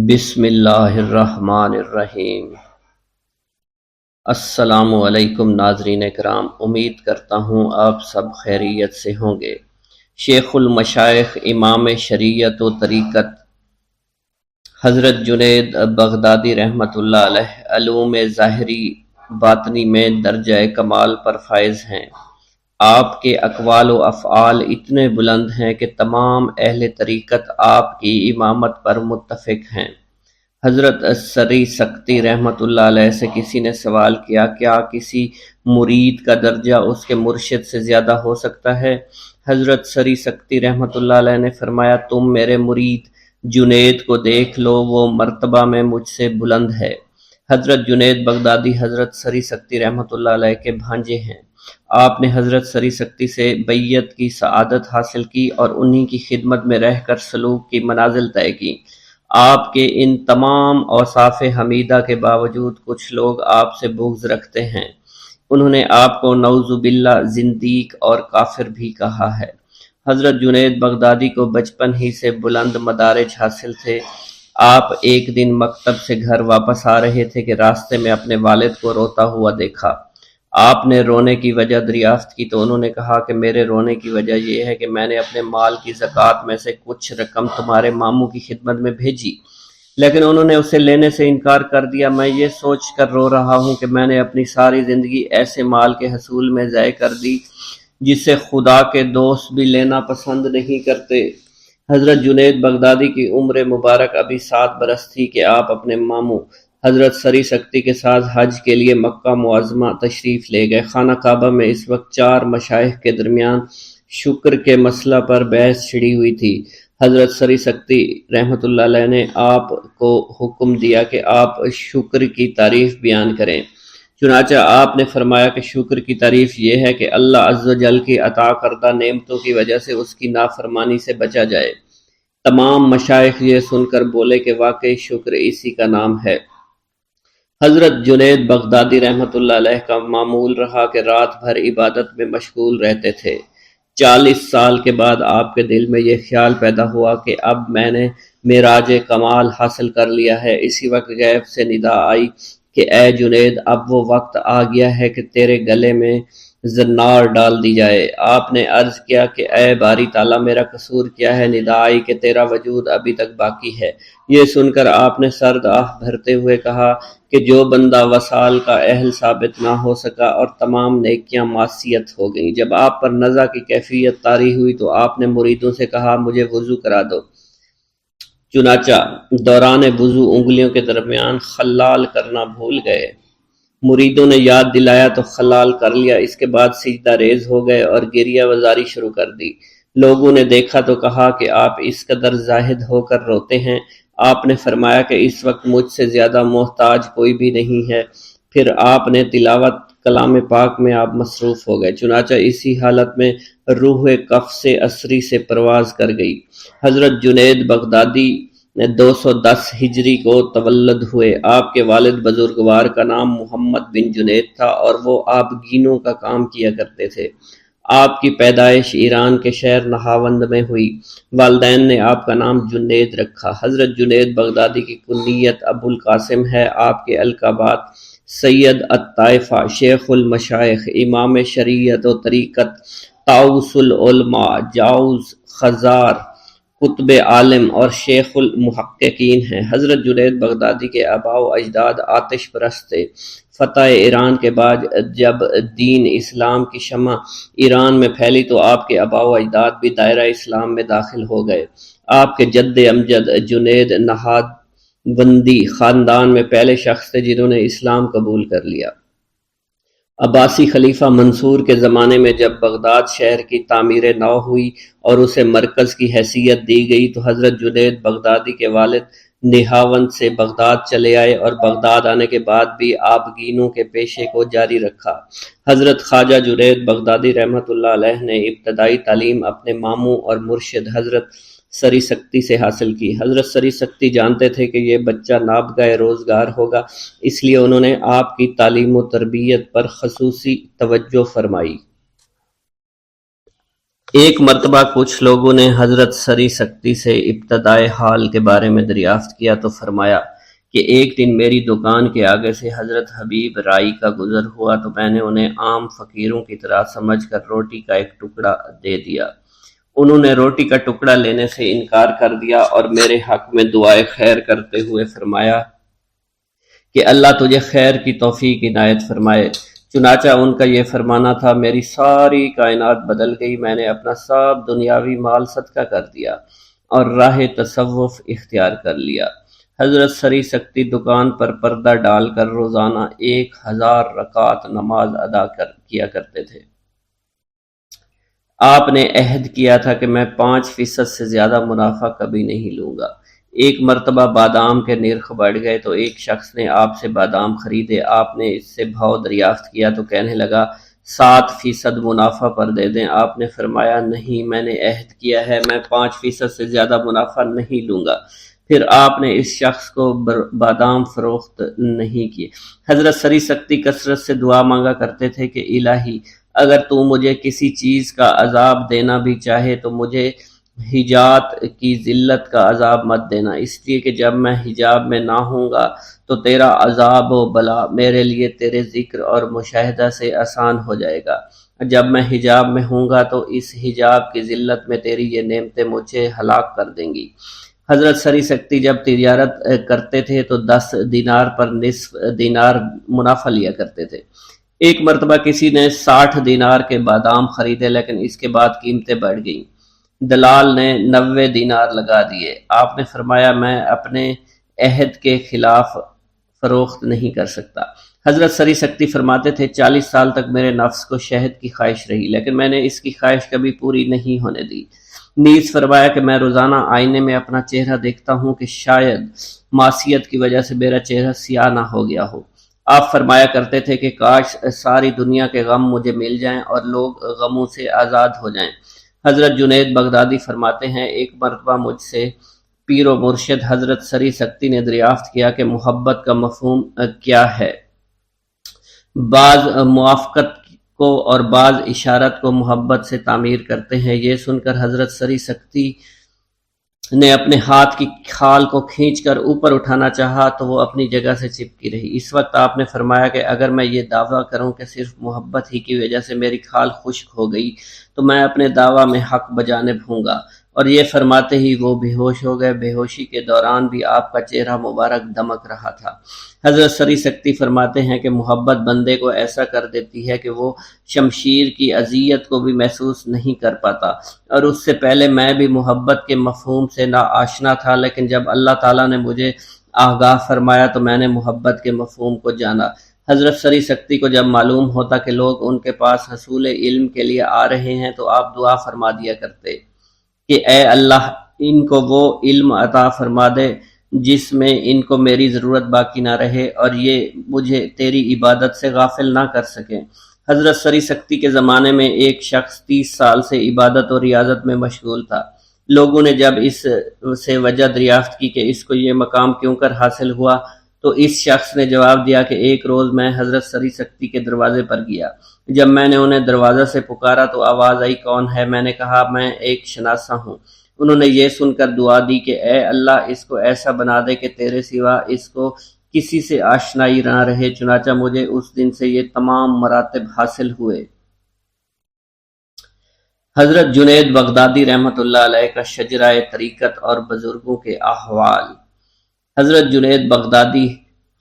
بسم اللہ الرحمن الرحیم۔ السلام علیکم ناظرین کرام، امید کرتا ہوں آپ سب خیریت سے ہوں گے۔ شیخ المشائخ امام شریعت و طریقت حضرت جنید بغدادی رحمۃ اللہ علیہ علوم ظاہری باطنی میں درجہ کمال پر فائز ہیں۔ آپ کے اقوال و افعال اتنے بلند ہیں کہ تمام اہل طریقت آپ کی امامت پر متفق ہیں۔ حضرت سری سکتی رحمۃ اللہ علیہ سے کسی نے سوال کیا، کیا کسی مرید کا درجہ اس کے مرشد سے زیادہ ہو سکتا ہے؟ حضرت سری سکتی رحمۃ اللہ علیہ نے فرمایا، تم میرے مرید جنید کو دیکھ لو، وہ مرتبہ میں مجھ سے بلند ہے۔ حضرت جنید بغدادی حضرت سری سکتی رحمۃ اللہ علیہ کے بھانجے ہیں۔ آپ نے حضرت سری سکتی سے بیعت کی سعادت حاصل کی اور انہی کی خدمت میں رہ کر سلوک کی منازل طے کی۔ آپ کے ان تمام اوصاف حمیدہ کے باوجود کچھ لوگ آپ سے بغض رکھتے ہیں۔ انہوں نے آپ کو نعوذ باللہ زندیق اور کافر بھی کہا ہے۔ حضرت جنید بغدادی کو بچپن ہی سے بلند مدارج حاصل تھے۔ آپ ایک دن مکتب سے گھر واپس آ رہے تھے کہ راستے میں اپنے والد کو روتا ہوا دیکھا۔ آپ نے رونے کی وجہ دریافت کی تو انہوں نے کہا کہ میرے رونے کی وجہ یہ ہے کہ میں نے اپنے مال کی زکوٰۃ میں سے کچھ رقم تمہارے ماموں کی خدمت میں بھیجی، لیکن انہوں نے اسے لینے سے انکار کر دیا۔ میں یہ سوچ کر رو رہا ہوں کہ میں نے اپنی ساری زندگی ایسے مال کے حصول میں ضائع کر دی جسے خدا کے دوست بھی لینا پسند نہیں کرتے۔ حضرت جنید بغدادی کی عمر مبارک ابھی 7 برس تھی کہ آپ اپنے ماموں حضرت سری سکتی کے ساتھ حج کے لیے مکہ معظمہ تشریف لے گئے۔ خانہ کعبہ میں اس وقت 4 مشائخ کے درمیان شکر کے مسئلہ پر بحث چھڑی ہوئی تھی۔ حضرت سری سکتی رحمۃ اللہ علیہ نے آپ کو حکم دیا کہ آپ شکر کی تعریف بیان کریں۔ چنانچہ آپ نے فرمایا کہ شکر کی تعریف یہ ہے کہ اللہ عز و جل کی عطا کردہ نعمتوں کی وجہ سے اس کی نافرمانی سے بچا جائے۔ تمام مشائخ یہ سن کر بولے کہ واقعی شکر اسی کا نام ہے۔ حضرت جنید بغدادی رحمۃ اللہ علیہ کا معمول رہا کہ رات بھر عبادت میں مشغول رہتے تھے۔ 40 سال کے بعد آپ کے دل میں یہ خیال پیدا ہوا کہ اب میں نے معراج کمال حاصل کر لیا ہے۔ اسی وقت غیب سے ندا آئی کہ اے جنید، اب وہ وقت آ گیا ہے کہ تیرے گلے میں زنار ڈال دی جائے۔ آپ نے عرض کیا کہ اے باری تعالیٰ، میرا قصور کیا ہے؟ ندا آئی کہ تیرا وجود ابھی تک باقی ہے۔ یہ سن کر آپ نے سرد آہ بھرتے ہوئے کہا کہ جو بندہ وصال کا اہل ثابت نہ ہو سکا اور تمام نیکیاں معصیت ہو گئیں۔ جب آپ پر نزع کی کیفیت طاری ہوئی تو آپ نے مریدوں سے کہا مجھے وضو کرا دو۔ چنانچہ دوران وضو انگلیوں کے درمیان خلال کرنا بھول گئے۔ مریدوں نے یاد دلایا تو خلال کر لیا۔ اس کے بعد سجدہ ریز ہو گئے اور گریہ وزاری شروع کر دی۔ لوگوں نے دیکھا تو کہا کہ آپ اس قدر زاہد ہو کر روتے ہیں۔ آپ نے فرمایا کہ اس وقت مجھ سے زیادہ محتاج کوئی بھی نہیں ہے۔ پھر آپ نے تلاوت کلام پاک میں آپ مصروف ہو گئے۔ چنانچہ اسی حالت میں روح قفس عصری سے پرواز کر گئی۔ حضرت جنید بغدادی 210 ہجری کو تولد ہوئے۔ آپ کے والد بزرگوار کا نام محمد بن جنید تھا اور وہ آبگینوں کا کام کیا کرتے تھے۔ آپ کی پیدائش ایران کے شہر نہاوند میں ہوئی۔ والدین نے آپ کا نام جنید رکھا۔ حضرت جنید بغدادی کی کنیت ابو القاسم ہے۔ آپ کے القابات سید الطائفہ، شیخ المشائخ، امام شریعت و طریقت، طاؤس العلماء، جاؤز خزار، قطب عالم اور شیخ المحققین ہیں۔ حضرت جنید بغدادی کے آباء و اجداد آتش پرست تھے۔ فتح ایران کے بعد جب دین اسلام کی شمع ایران میں پھیلی تو آپ کے آباء و اجداد بھی دائرہ اسلام میں داخل ہو گئے۔ آپ کے جد امجد جنید نہاوندی خاندان میں پہلے شخص تھے جنہوں نے اسلام قبول کر لیا۔ عباسی خلیفہ منصور کے زمانے میں جب بغداد شہر کی تعمیر نو ہوئی اور اسے مرکز کی حیثیت دی گئی تو حضرت جنید بغدادی کے والد نہاوند سے بغداد چلے آئے اور بغداد آنے کے بعد بھی آبگینوں کے پیشے کو جاری رکھا۔ حضرت خواجہ جنید بغدادی رحمۃ اللہ علیہ نے ابتدائی تعلیم اپنے ماموں اور مرشد حضرت سری سکتی سے حاصل کی۔ حضرت سری سکتی جانتے تھے کہ یہ بچہ نابغہ روزگار ہوگا، اس لیے انہوں نے آپ کی تعلیم و تربیت پر خصوصی توجہ فرمائی۔ ایک مرتبہ کچھ لوگوں نے حضرت سری سکتی سے ابتدائے حال کے بارے میں دریافت کیا تو فرمایا کہ ایک دن میری دکان کے آگے سے حضرت حبیب رائی کا گزر ہوا تو میں نے انہیں عام فقیروں کی طرح سمجھ کر روٹی کا ایک ٹکڑا دے دیا۔ انہوں نے روٹی کا ٹکڑا لینے سے انکار کر دیا اور میرے حق میں دعائے خیر کرتے ہوئے فرمایا کہ اللہ تجھے خیر کی توفیق عنایت فرمائے۔ چنانچہ ان کا یہ فرمانا تھا، میری ساری کائنات بدل گئی، میں نے اپنا سب دنیاوی مال صدقہ کر دیا اور راہ تصوف اختیار کر لیا۔ حضرت سری سکتی دکان پر پردہ ڈال کر روزانہ 1000 رکعت نماز ادا کیا کرتے تھے۔ آپ نے عہد کیا تھا کہ میں 5% سے زیادہ منافع کبھی نہیں لوں گا۔ ایک مرتبہ بادام کے نرخ بڑھ گئے تو ایک شخص نے آپ سے بادام خریدے۔ آپ نے اس سے بھاؤ دریافت کیا تو کہنے لگا 7% منافع پر دے دیں۔ آپ نے فرمایا نہیں، میں نے عہد کیا ہے، میں 5% سے زیادہ منافع نہیں لوں گا۔ پھر آپ نے اس شخص کو بادام فروخت نہیں کیے۔ حضرت سری سکتی کثرت سے دعا مانگا کرتے تھے کہ الہی، اگر تو مجھے کسی چیز کا عذاب دینا بھی چاہے تو مجھے حجات کی ذلت کا عذاب مت دینا، اس لیے کہ جب میں حجاب میں نہ ہوں گا تو تیرا عذاب و بلا میرے لیے تیرے ذکر اور مشاہدہ سے آسان ہو جائے گا، جب میں حجاب میں ہوں گا تو اس حجاب کی ذلت میں تیری یہ نعمتیں مجھے ہلاک کر دیں گی۔ حضرت سری سکتی جب تجارت کرتے تھے تو 10 دینار پر نصف دینار منافع لیا کرتے تھے۔ ایک مرتبہ کسی نے 60 دینار کے بادام خریدے، لیکن اس کے بعد قیمتیں بڑھ گئیں۔ دلال نے 90 دینار لگا دیے۔ آپ نے فرمایا میں اپنے عہد کے خلاف فروخت نہیں کر سکتا۔ حضرت سری سکتی فرماتے تھے 40 سال تک میرے نفس کو شہد کی خواہش رہی، لیکن میں نے اس کی خواہش کبھی پوری نہیں ہونے دی۔ نیز فرمایا کہ میں روزانہ آئینے میں اپنا چہرہ دیکھتا ہوں کہ شاید معصیت کی وجہ سے میرا چہرہ سیاہ نہ ہو گیا ہو۔ آپ فرمایا کرتے تھے کہ کاش ساری دنیا کے غم مجھے مل جائیں اور لوگ غموں سے آزاد ہو جائیں۔ حضرت جنید بغدادی فرماتے ہیں ایک مرتبہ مجھ سے پیر و مرشد حضرت سری سکتی نے دریافت کیا کہ محبت کا مفہوم کیا ہے۔ بعض موافقت کو اور بعض اشارت کو محبت سے تعمیر کرتے ہیں۔ یہ سن کر حضرت سری سکتی نے اپنے ہاتھ کی کھال کو کھینچ کر اوپر اٹھانا چاہا تو وہ اپنی جگہ سے چپکی رہی۔ اس وقت آپ نے فرمایا کہ اگر میں یہ دعویٰ کروں کہ صرف محبت ہی کی وجہ سے میری کھال خشک ہو گئی تو میں اپنے دعویٰ میں حق بجانب ہوں گا۔ اور یہ فرماتے ہی وہ بے ہوش ہو گئے۔ بے ہوشی کے دوران بھی آپ کا چہرہ مبارک دمک رہا تھا۔ حضرت سری سکتی فرماتے ہیں کہ محبت بندے کو ایسا کر دیتی ہے کہ وہ شمشیر کی اذیت کو بھی محسوس نہیں کر پاتا، اور اس سے پہلے میں بھی محبت کے مفہوم سے نا آشنا تھا، لیکن جب اللہ تعالیٰ نے مجھے آگاہ فرمایا تو میں نے محبت کے مفہوم کو جانا۔ حضرت سری سکتی کو جب معلوم ہوتا کہ لوگ ان کے پاس حصول علم کے لیے آ رہے ہیں تو آپ دعا فرما دیا کرتے کہ اے اللہ، ان کو وہ علم عطا فرما دے جس میں ان کو میری ضرورت باقی نہ رہے اور یہ مجھے تیری عبادت سے غافل نہ کر سکیں۔ حضرت سری سکتی کے زمانے میں ایک شخص 30 سال سے عبادت اور ریاضت میں مشغول تھا۔ لوگوں نے جب اس سے وجہ دریافت کی کہ اس کو یہ مقام کیوں کر حاصل ہوا تو اس شخص نے جواب دیا کہ ایک روز میں حضرت سری سکتی کے دروازے پر گیا۔ جب میں نے انہیں دروازہ سے پکارا تو آواز آئی کون ہے؟ میں نے کہا میں ایک شناسا ہوں۔ انہوں نے یہ سن کر دعا دی کہ اے اللہ، اس کو ایسا بنا دے کہ تیرے سوا اس کو کسی سے آشنائی نہ رہے۔ چنانچہ مجھے اس دن سے یہ تمام مراتب حاصل ہوئے۔ حضرت جنید بغدادی رحمۃ اللہ علیہ کا شجرہ طریقت اور بزرگوں کے احوال۔ حضرت جنید بغدادی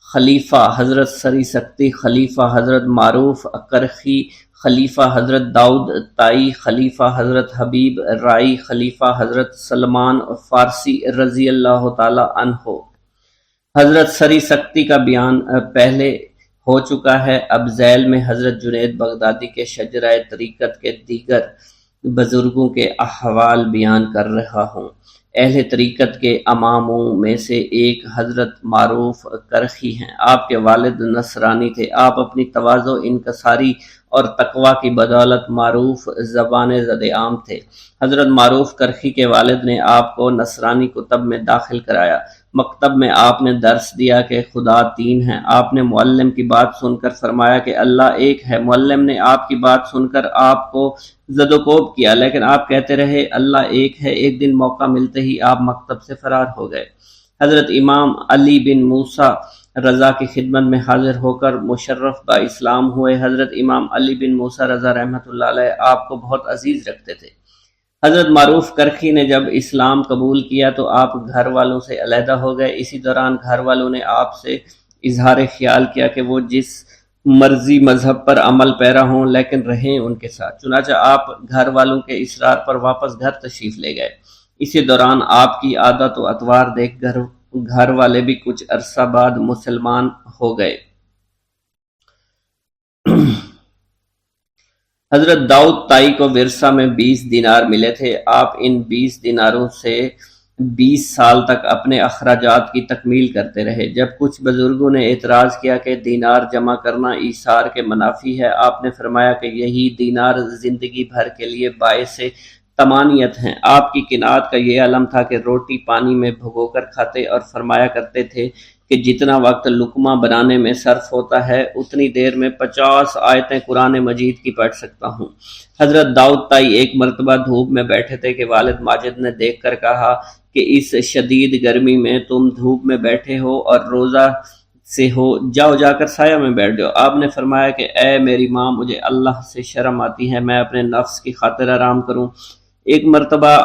خلیفہ، حضرت سری سکتی خلیفہ، حضرت معروف کرخی خلیفہ، حضرت داؤد تائی خلیفہ، حضرت حبیب رائی خلیفہ، حضرت سلمان فارسی رضی اللہ تعالی عنہ۔ حضرت سری سکتی کا بیان پہلے ہو چکا ہے، اب ذیل میں حضرت جنید بغدادی کے شجرہ طریقت کے دیگر بزرگوں کے احوال بیان کر رہا ہوں۔ اہل طریقت کے اماموں میں سے ایک حضرت معروف کرخی ہیں۔ آپ کے والد نصرانی تھے۔ آپ اپنی تواضع، انکساری اور تقوی کی بدولت معروف زبان زد عام تھے۔ حضرت معروف کرخی کے والد نے آپ کو نصرانی کتب میں داخل کرایا۔ مکتب میں آپ نے درس دیا کہ خدا تین ہے۔ آپ نے معلم کی بات سن کر فرمایا کہ اللہ ایک ہے۔ معلم نے آپ کی بات سن کر آپ کو زد و کوب کیا، لیکن آپ کہتے رہے اللہ ایک ہے۔ ایک دن موقع ملتے ہی آپ مکتب سے فرار ہو گئے۔ حضرت امام علی بن موسیٰ رضا کی خدمت میں حاضر ہو کر مشرف با اسلام ہوئے۔ حضرت امام علی بن موسیٰ رضا رحمۃ اللہ علیہ آپ کو بہت عزیز رکھتے تھے۔ حضرت معروف کرخی نے جب اسلام قبول کیا تو آپ گھر والوں سے علیحدہ ہو گئے۔ اسی دوران گھر والوں نے آپ سے اظہار خیال کیا کہ وہ جس مرضی مذہب پر عمل پیرا ہوں لیکن رہیں ان کے ساتھ۔ چنانچہ آپ گھر والوں کے اصرار پر واپس گھر تشریف لے گئے۔ اسی دوران آپ کی عادت و اطوار دیکھ گھر والے بھی کچھ عرصہ بعد مسلمان ہو گئے۔ حضرت داؤد طائی کو ورثہ میں 20 دینار ملے تھے۔ آپ ان 20 دیناروں سے 20 سال تک اپنے اخراجات کی تکمیل کرتے رہے۔ جب کچھ بزرگوں نے اعتراض کیا کہ دینار جمع کرنا ایثار کے منافی ہے، آپ نے فرمایا کہ یہی دینار زندگی بھر کے لیے باعث طمانینت ہیں۔ آپ کی قناعت کا یہ علم تھا کہ روٹی پانی میں بھگو کر کھاتے اور فرمایا کرتے تھے کہ جتنا وقت لقمہ بنانے میں صرف ہوتا ہے اتنی دیر میں 50 آیتیں قرآن مجید کی پڑھ سکتا ہوں۔ حضرت داؤد طائی ایک مرتبہ دھوپ میں بیٹھے تھے کہ والد ماجد نے دیکھ کر کہا کہ اس شدید گرمی میں تم دھوپ میں بیٹھے ہو اور روزہ سے ہو، جاؤ جا کر سایہ میں بیٹھ جاؤ۔ آپ نے فرمایا کہ اے میری ماں، مجھے اللہ سے شرم آتی ہے، میں اپنے نفس کی خاطر آرام کروں۔ ایک مرتبہ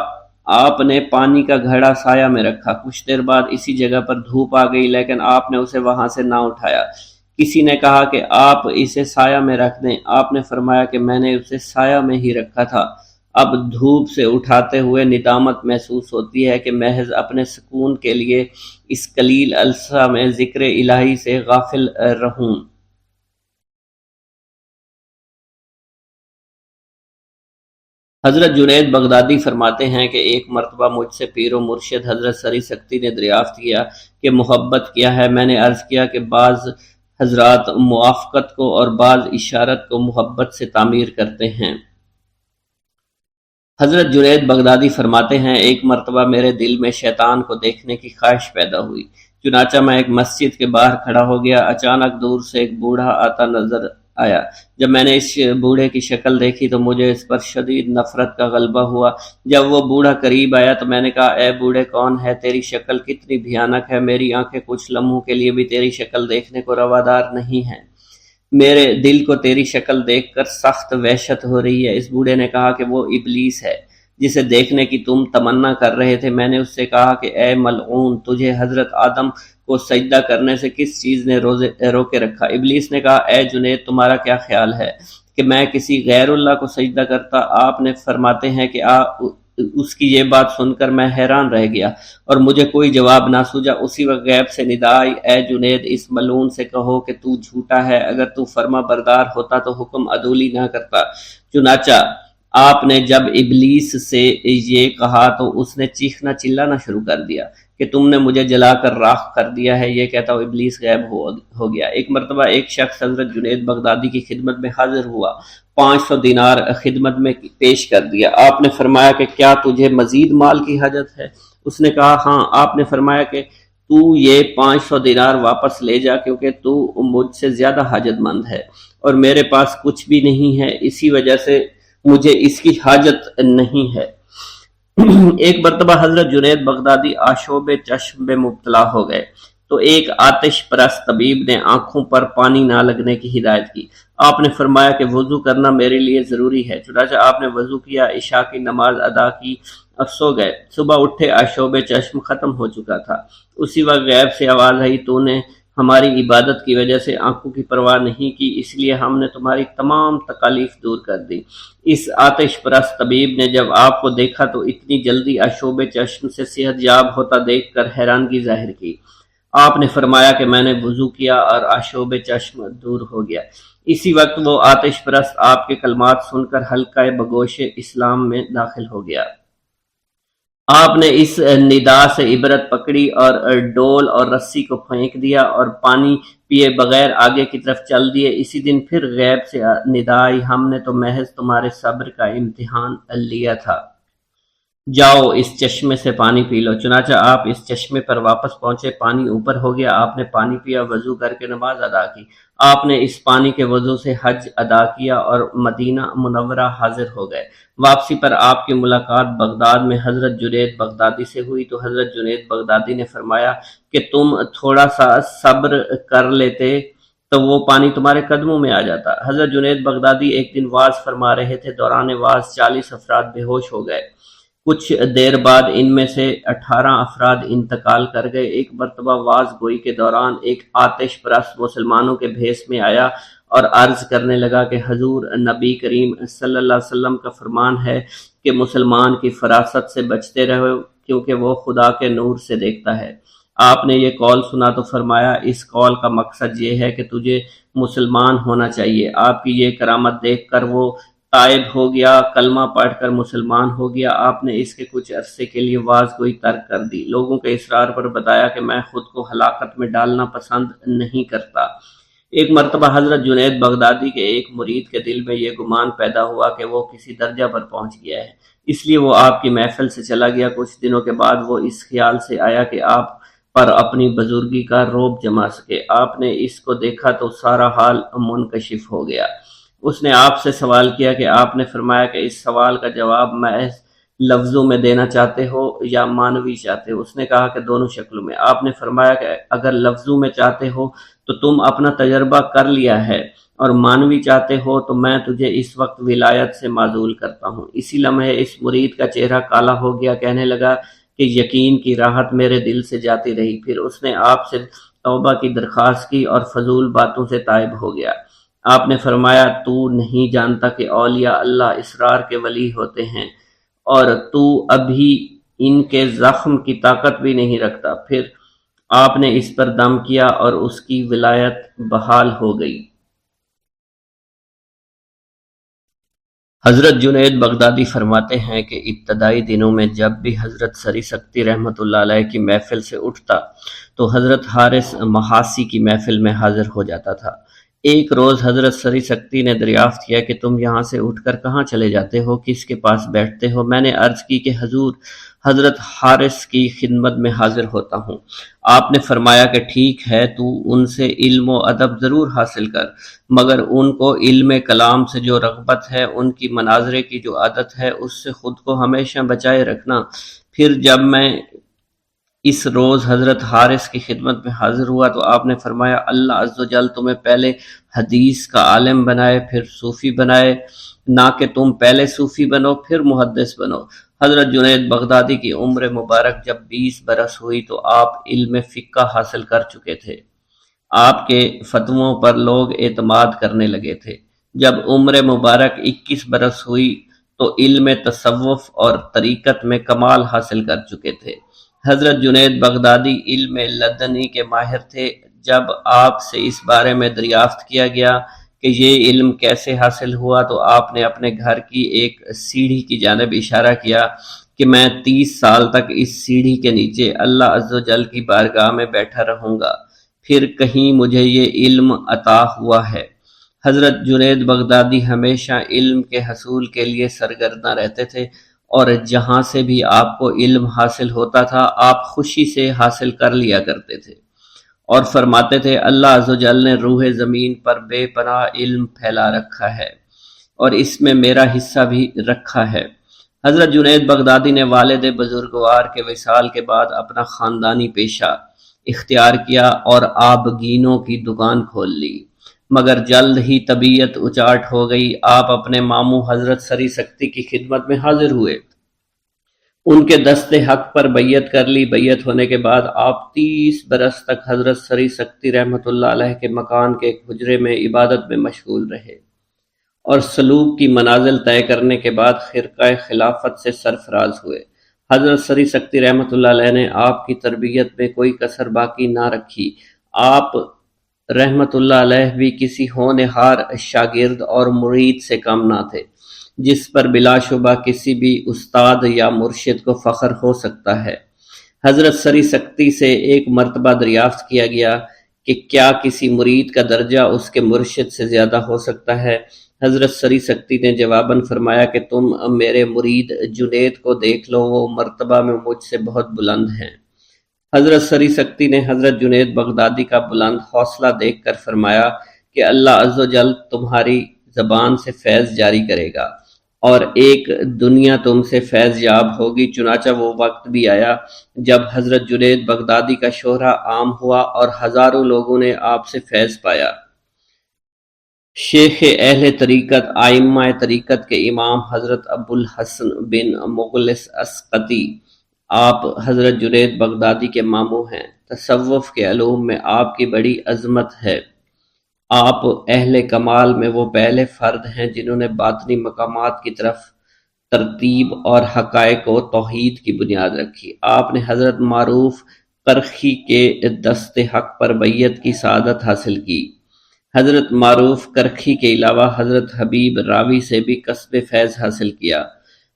آپ نے پانی کا گھڑا سایہ میں رکھا، کچھ دیر بعد اسی جگہ پر دھوپ آ گئی لیکن آپ نے اسے وہاں سے نہ اٹھایا۔ کسی نے کہا کہ آپ اسے سایہ میں رکھ دیں۔ آپ نے فرمایا کہ میں نے اسے سایہ میں ہی رکھا تھا۔ اب دھوپ سے اٹھاتے ہوئے ندامت محسوس ہوتی ہے کہ محض اپنے سکون کے لیے اس قلیل عرصہ میں ذکر الہی سے غافل رہوں۔ حضرت جنید بغدادی فرماتے ہیں کہ ایک مرتبہ مجھ سے پیر و مرشد حضرت سری سکتی نے دریافت کیا کہ محبت کیا ہے۔ میں نے عرض کیا کہ بعض حضرات موافقت کو اور بعض اشارت کو محبت سے تعمیر کرتے ہیں۔ حضرت جنید بغدادی فرماتے ہیں ایک مرتبہ میرے دل میں شیطان کو دیکھنے کی خواہش پیدا ہوئی، چنانچہ میں ایک مسجد کے باہر کھڑا ہو گیا۔ اچانک دور سے ایک بوڑھا آتا نظر آیا۔ جب میں نے اس بوڑھے کی شکل دیکھی تو مجھے اس پر شدید نفرت کا غلبہ ہوا۔ جب وہ بوڑھا قریب آیا تو میں نے کہا اے بوڑھے کون ہے؟ تیری شکل کتنی بھیانک ہے، میری آنکھیں کچھ لمحوں کے لیے بھی تیری شکل دیکھنے کو روادار نہیں ہیں، میرے دل کو تیری شکل دیکھ کر سخت وحشت ہو رہی ہے۔ اس بوڑھے نے کہا کہ وہ ابلیس ہے جسے دیکھنے کی تم تمنا کر رہے تھے۔ میں نے اس سے کہا کہ اے ملعون، تجھے حضرت آدم کو سجدہ کرنے سے کس چیز نے روکے رکھا؟ ابلیس نے کہا اے جنید، تمہارا کیا خیال ہے کہ میں کسی غیر اللہ کو سجدہ کرتا؟ آپ نے فرماتے ہیں کہ اس کی یہ بات سن کر میں حیران رہ گیا اور مجھے کوئی جواب نہ سوجا۔ اسی وقت غیب سے ندا آئی، اے جنید، اس ملعون سے کہو کہ تو جھوٹا ہے، اگر تو فرما بردار ہوتا تو حکم عدولی نہ کرتا۔ چنانچہ آپ نے جب ابلیس سے یہ کہا تو اس نے چیخنا چلانا شروع کر دیا کہ تم نے مجھے جلا کر راکھ کر دیا ہے۔ یہ کہتا ہو ابلیس غائب ہو گیا۔ ایک مرتبہ ایک شخص حضرت جنید بغدادی کی خدمت میں حاضر ہوا، 500 دینار خدمت میں پیش کر دیا۔ آپ نے فرمایا کہ کیا تجھے مزید مال کی حاجت ہے؟ اس نے کہا ہاں۔ آپ نے فرمایا کہ تو یہ 500 دینار واپس لے جا، کیونکہ تو مجھ سے زیادہ حاجت مند ہے اور میرے پاس کچھ بھی نہیں ہے، اسی وجہ سے مجھے اس کی حاجت نہیں ہے۔ ایک مرتبہ حضرت جنید بغدادی آشوب چشم میں مبتلا ہو گئے تو ایک آتش پرست طبیب نے آنکھوں پر پانی نہ لگنے کی ہدایت کی۔ آپ نے فرمایا کہ وضو کرنا میرے لیے ضروری ہے۔ چنانچہ آپ نے وضو کیا، عشاء کی نماز ادا کی اور سو گئے۔ صبح اٹھے، آشوب چشم ختم ہو چکا تھا۔ اسی وقت غیب سے آواز آئی، تو نے ہماری عبادت کی وجہ سے آنکھوں کی پرواہ نہیں کی، اس لیے ہم نے تمہاری تمام تکالیف دور کر دی۔ اس آتش پرست طبیب نے جب آپ کو دیکھا تو اتنی جلدی آشوب چشم سے صحت یاب ہوتا دیکھ کر حیرانگی ظاہر کی۔ آپ نے فرمایا کہ میں نے وضو کیا اور آشوب چشم دور ہو گیا۔ اسی وقت وہ آتش پرست آپ کے کلمات سن کر حلقہ بگوش اسلام میں داخل ہو گیا۔ آپ نے اس ندا سے عبرت پکڑی اور ڈول اور رسی کو پھینک دیا اور پانی پیے بغیر آگے کی طرف چل دیے۔ اسی دن پھر غیب سے ندا آئی، ہم نے تو محض تمہارے صبر کا امتحان لیا تھا۔ جاؤ اس چشمے سے پانی پی لو۔ چنانچہ آپ اس چشمے پر واپس پہنچے، پانی اوپر ہو گیا، آپ نے پانی پیا، وضو کر کے نماز ادا کی۔ آپ نے اس پانی کے وضو سے حج ادا کیا اور مدینہ منورہ حاضر ہو گئے۔ واپسی پر آپ کی ملاقات بغداد میں حضرت جنید بغدادی سے ہوئی تو حضرت جنید بغدادی نے فرمایا کہ تم تھوڑا سا صبر کر لیتے تو وہ پانی تمہارے قدموں میں آ جاتا۔ حضرت جنید بغدادی ایک دن واز فرما رہے تھے، دوران واز 40 افراد بے ہوش ہو گئے۔ کچھ دیر بعد ان میں سے 18 افراد انتقال کر گئے۔ ایک مرتبہ واز گوئی کے دوران ایک آتش پرست مسلمانوں کے بھیس میں آیا اور عرض کرنے لگا کہ حضور نبی کریم صلی اللہ علیہ وسلم کا فرمان ہے کہ مسلمان کی فراست سے بچتے رہو کیونکہ وہ خدا کے نور سے دیکھتا ہے۔ آپ نے یہ قول سنا تو فرمایا اس قول کا مقصد یہ ہے کہ تجھے مسلمان ہونا چاہیے۔ آپ کی یہ کرامت دیکھ کر وہ تائب ہو گیا، کلمہ پڑھ کر مسلمان ہو گیا۔ آپ نے اس کے کچھ عرصے کے لیے واز گوئی ترک کر دی۔ لوگوں کے اصرار پر بتایا کہ میں خود کو ہلاکت میں ڈالنا پسند نہیں کرتا۔ ایک مرتبہ حضرت جنید بغدادی کے ایک مرید کے دل میں یہ گمان پیدا ہوا کہ وہ کسی درجہ پر پہنچ گیا ہے، اس لیے وہ آپ کی محفل سے چلا گیا۔ کچھ دنوں کے بعد وہ اس خیال سے آیا کہ آپ پر اپنی بزرگی کا رعب جما سکے۔ آپ نے اس کو دیکھا تو سارا حال منکشف ہو گیا۔ اس نے آپ سے سوال کیا کہ آپ نے فرمایا کہ اس سوال کا جواب محض لفظوں میں دینا چاہتے ہو یا معنوی چاہتے ہو؟ اس نے کہا کہ دونوں شکلوں میں۔ آپ نے فرمایا کہ اگر لفظوں میں چاہتے ہو تو تم اپنا تجربہ کر لیا ہے، اور معنوی چاہتے ہو تو میں تجھے اس وقت ولایت سے معزول کرتا ہوں۔ اسی لمحے اس مرید کا چہرہ کالا ہو گیا، کہنے لگا کہ یقین کی راحت میرے دل سے جاتی رہی۔ پھر اس نے آپ سے توبہ کی درخواست کی اور فضول باتوں سے تائب ہو گیا۔ آپ نے فرمایا تو نہیں جانتا کہ اولیاء اللہ اسرار کے ولی ہوتے ہیں اور تو ابھی ان کے زخم کی طاقت بھی نہیں رکھتا۔ پھر آپ نے اس پر دم کیا اور اس کی ولایت بحال ہو گئی۔ حضرت جنید بغدادی فرماتے ہیں کہ ابتدائی دنوں میں جب بھی حضرت سری سکتی رحمۃ اللہ علیہ کی محفل سے اٹھتا تو حضرت حارث محاسی کی محفل میں حاضر ہو جاتا تھا۔ ایک روز حضرت سری سکتی نے دریافت کیا کہ تم یہاں سے اٹھ کر کہاں چلے جاتے ہو، کس کے پاس بیٹھتے ہو؟ میں نے عرض کی کہ حضور حضرت حارث کی خدمت میں حاضر ہوتا ہوں۔ آپ نے فرمایا کہ ٹھیک ہے، تو ان سے علم و ادب ضرور حاصل کر، مگر ان کو علم کلام سے جو رغبت ہے، ان کی مناظرے کی جو عادت ہے، اس سے خود کو ہمیشہ بچائے رکھنا۔ پھر جب میں اس روز حضرت حارث کی خدمت میں حاضر ہوا تو آپ نے فرمایا اللہ عز و جل تمہیں پہلے حدیث کا عالم بنائے پھر صوفی بنائے، نہ کہ تم پہلے صوفی بنو پھر محدث بنو۔ حضرت جنید بغدادی کی عمر مبارک جب 20 برس ہوئی تو آپ علم فقہ حاصل کر چکے تھے۔ آپ کے فتووں پر لوگ اعتماد کرنے لگے تھے۔ جب عمر مبارک 21 برس ہوئی تو علم تصوف اور طریقت میں کمال حاصل کر چکے تھے۔ حضرت جنید بغدادی علم لدنی کے ماہر تھے۔ جب آپ سے اس بارے میں دریافت کیا گیا کہ یہ علم کیسے حاصل ہوا تو آپ نے اپنے گھر کی ایک سیڑھی کی جانب اشارہ کیا کہ میں 30 سال تک اس سیڑھی کے نیچے اللہ عز و جل کی بارگاہ میں بیٹھا رہوں گا، پھر کہیں مجھے یہ علم عطا ہوا ہے۔ حضرت جنید بغدادی ہمیشہ علم کے حصول کے لیے سرگرداں رہتے تھے، اور جہاں سے بھی آپ کو علم حاصل ہوتا تھا آپ خوشی سے حاصل کر لیا کرتے تھے، اور فرماتے تھے اللہ عز و جل نے روح زمین پر بے پناہ علم پھیلا رکھا ہے اور اس میں میرا حصہ بھی رکھا ہے۔ حضرت جنید بغدادی نے والد بزرگوار کے وصال کے بعد اپنا خاندانی پیشہ اختیار کیا اور آبگینوں کی دکان کھول لی، مگر جلد ہی طبیعت اچاٹ ہو گئی۔ آپ اپنے ماموں حضرت سری سکتی کی خدمت میں حاضر ہوئے، ان کے دست حق پر بیعت کر لی۔ بیعت ہونے کے بعد آپ 30 برس تک حضرت سری سکتی رحمۃ اللہ علیہ کے مکان کے ایک حجرے میں عبادت میں مشغول رہے، اور سلوک کی منازل طے کرنے کے بعد خرقہ خلافت سے سرفراز ہوئے۔ حضرت سری سکتی رحمۃ اللہ علیہ نے آپ کی تربیت میں کوئی کسر باقی نہ رکھی۔ آپ رحمت اللہ علیہ بھی کسی ہونہار شاگرد اور مرید سے کم نہ تھے، جس پر بلا شبہ کسی بھی استاد یا مرشد کو فخر ہو سکتا ہے۔ حضرت سری سکتی سے ایک مرتبہ دریافت کیا گیا کہ کیا کسی مرید کا درجہ اس کے مرشد سے زیادہ ہو سکتا ہے؟ حضرت سری سکتی نے جواباً فرمایا کہ تم میرے مرید جنید کو دیکھ لو، وہ مرتبہ میں مجھ سے بہت بلند ہیں۔ حضرت سری سکتی نے حضرت جنید بغدادی کا بلند حوصلہ دیکھ کر فرمایا کہ اللہ عز و جل تمہاری زبان سے فیض جاری کرے گا اور ایک دنیا تم سے فیض یاب ہوگی۔ چنانچہ وہ وقت بھی آیا جب حضرت جنید بغدادی کا شہرہ عام ہوا اور ہزاروں لوگوں نے آپ سے فیض پایا۔ شیخ اہل طریقت، آئمہ طریقت کے امام حضرت ابو الحسن بن مغلس اسقطی، آپ حضرت جنید بغدادی کے ماموں ہیں۔ تصوف کے علوم میں آپ کی بڑی عظمت ہے۔ آپ اہل کمال میں وہ پہلے فرد ہیں جنہوں نے باطنی مقامات کی طرف ترتیب اور حقائق و توحید کی بنیاد رکھی۔ آپ نے حضرت معروف کرخی کے دست حق پر بیعت کی سعادت حاصل کی۔ حضرت معروف کرخی کے علاوہ حضرت حبیب راوی سے بھی کسب فیض حاصل کیا۔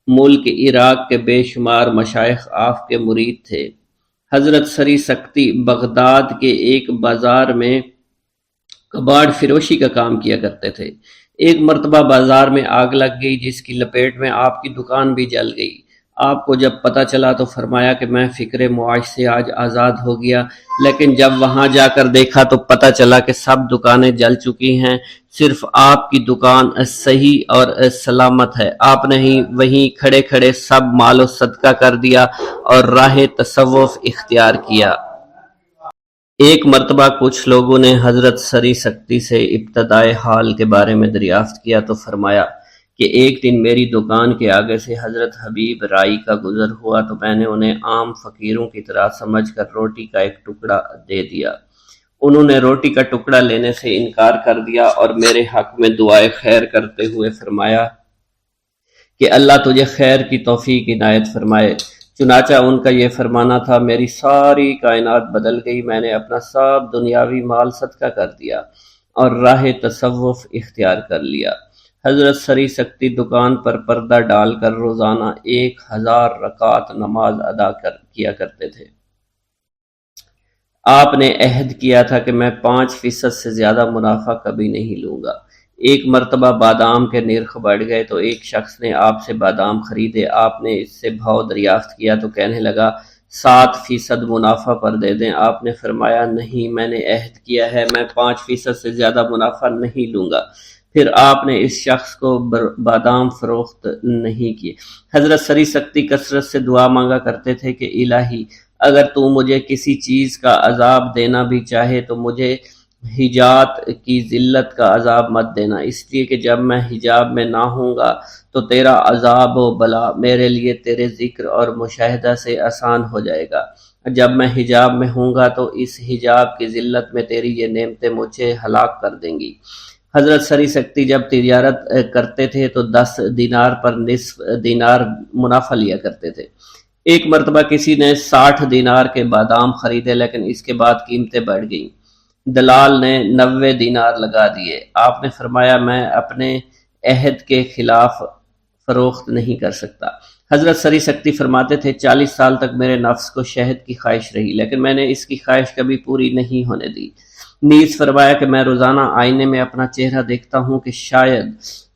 ملک عراق کے بے شمار مشائخ آپ کے مرید تھے۔ حضرت سری سکتی بغداد کے ایک بازار میں کباڑ فروشی کا کام کیا کرتے تھے۔ ایک مرتبہ بازار میں آگ لگ گئی جس کی لپیٹ میں آپ کی دکان بھی جل گئی۔ آپ کو جب پتہ چلا تو فرمایا کہ میں فکر معاش سے آج آزاد ہو گیا، لیکن جب وہاں جا کر دیکھا تو پتہ چلا کہ سب دکانیں جل چکی ہیں، صرف آپ کی دکان صحیح اور سلامت ہے۔ آپ نے ہی وہیں کھڑے کھڑے سب مال و صدقہ کر دیا اور راہ تصوف اختیار کیا۔ ایک مرتبہ کچھ لوگوں نے حضرت سری سکتی سے ابتدائے حال کے بارے میں دریافت کیا تو فرمایا کہ ایک دن میری دکان کے آگے سے حضرت حبیب رائی کا گزر ہوا تو میں نے انہیں عام فقیروں کی طرح سمجھ کر روٹی کا ایک ٹکڑا دے دیا۔ انہوں نے روٹی کا ٹکڑا لینے سے انکار کر دیا اور میرے حق میں دعائے خیر کرتے ہوئے فرمایا کہ اللہ تجھے خیر کی توفیق عنایت فرمائے۔ چنانچہ ان کا یہ فرمانا تھا، میری ساری کائنات بدل گئی، میں نے اپنا سب دنیاوی مال صدقہ کر دیا اور راہ تصوف اختیار کر لیا۔ حضرت سری سکتی دکان پر پردہ ڈال کر روزانہ 1000 رکعت نماز ادا کیا کرتے تھے۔ آپ نے عہد کیا تھا کہ میں 5% سے زیادہ منافع کبھی نہیں لوں گا۔ ایک مرتبہ بادام کے نرخ بڑھ گئے تو ایک شخص نے آپ سے بادام خریدے۔ آپ نے اس سے بھاؤ دریافت کیا تو کہنے لگا 7% منافع پر دے دیں۔ آپ نے فرمایا نہیں، میں نے عہد کیا ہے، میں 5% سے زیادہ منافع نہیں لوں گا۔ پھر آپ نے اس شخص کو بادام فروخت نہیں کیے۔ حضرت سری سکتی کثرت سے دعا مانگا کرتے تھے کہ الہی، اگر تو مجھے کسی چیز کا عذاب دینا بھی چاہے تو مجھے حجات کی ذلت کا عذاب مت دینا، اس لیے کہ جب میں حجاب میں نہ ہوں گا تو تیرا عذاب و بلا میرے لیے تیرے ذکر اور مشاہدہ سے آسان ہو جائے گا، جب میں حجاب میں ہوں گا تو اس حجاب کی ذلت میں تیری یہ نعمتیں مجھے ہلاک کر دیں گی۔ حضرت سری سکتی جب تجارت کرتے تھے تو 10 دینار پر نصف دینار منافع لیا کرتے تھے۔ ایک مرتبہ کسی نے 60 دینار کے بادام خریدے، لیکن اس کے بعد قیمتیں بڑھ گئیں۔ دلال نے 90 دینار لگا دیے۔ آپ نے فرمایا میں اپنے عہد کے خلاف فروخت نہیں کر سکتا۔ حضرت سری سکتی فرماتے تھے 40 سال تک میرے نفس کو شہد کی خواہش رہی، لیکن میں نے اس کی خواہش کبھی پوری نہیں ہونے دی۔ نیز فرمایا کہ میں روزانہ آئینے میں اپنا چہرہ دیکھتا ہوں کہ شاید